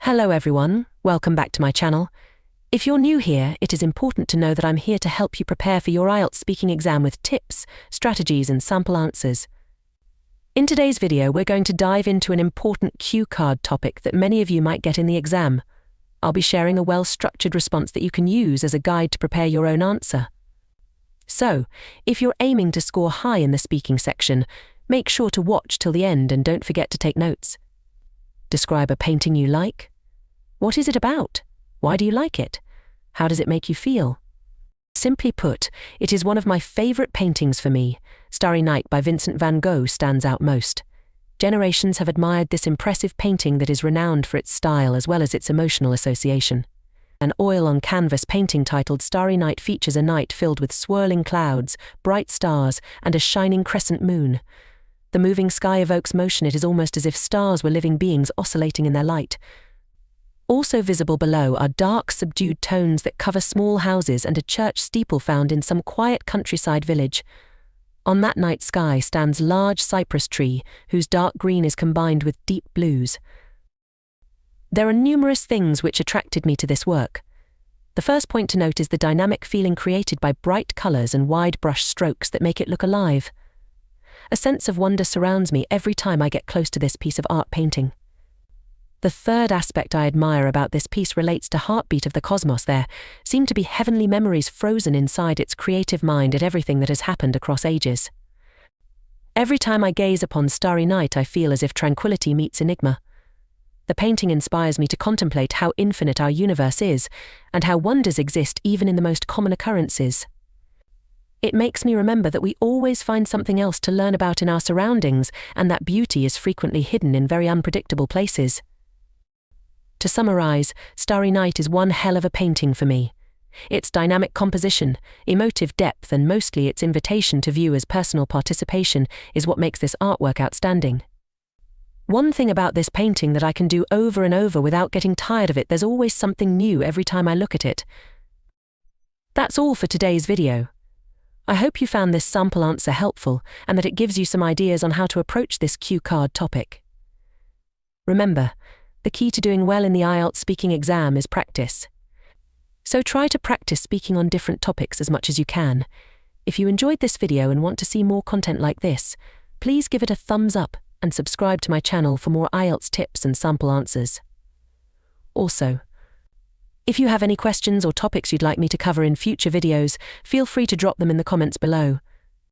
Hello everyone, welcome back to my channel. If you're new here, it is important to know that I'm here to help you prepare for your Ielts speaking exam with tips, strategies and sample answers. In today's video, we're going to dive into an important cue card topic that many of you might get in the exam. I'll be sharing a well-structured response that you can use as a guide to prepare your own answer. So, if you're aiming to score high in the speaking section, make sure to watch till the end and don't forget to take notes. Describe a painting you like. What is it about? Why do you like it? How does it make you feel? Simply put, it is one of my favorite paintings for me. Starry Night by Vincent van Gogh stands out most. Generations have admired this impressive painting that is renowned for its style as well as its emotional association. An oil-on-canvas painting titled Starry Night features a night filled with swirling clouds, bright stars, and a shining crescent moon. The moving sky evokes motion. It is almost as if stars were living beings oscillating in their light. Also visible below are dark, subdued tones that cover small houses and a church steeple found in some quiet countryside village. On that night sky stands large cypress tree, whose dark green is combined with deep blues. There are numerous things which attracted me to this work. The first point to note is the dynamic feeling created by bright colours and wide brush strokes that make it look alive. A sense of wonder surrounds me every time I get close to this piece of art painting. The third aspect I admire about this piece relates to heartbeat of the cosmos. There seem to be heavenly memories frozen inside its creative mind at everything that has happened across ages. Every time I gaze upon Starry Night, I feel as if tranquility meets enigma. The painting inspires me to contemplate how infinite our universe is, and how wonders exist even in the most common occurrences. It makes me remember that we always find something else to learn about in our surroundings, and that beauty is frequently hidden in very unpredictable places. To summarize, Starry Night is one hell of a painting for me. Its dynamic composition, emotive depth, and mostly its invitation to view as personal participation is what makes this artwork outstanding. One thing about this painting that I can do over and over without getting tired of it, there's always something new every time I look at it. That's all for today's video. I hope you found this sample answer helpful and that it gives you some ideas on how to approach this cue card topic. Remember, the key to doing well in the Ielts speaking exam is practice. So try to practice speaking on different topics as much as you can. If you enjoyed this video and want to see more content like this, please give it a thumbs up and subscribe to my channel for more Ielts tips and sample answers. Also, if you have any questions or topics you'd like me to cover in future videos, feel free to drop them in the comments below.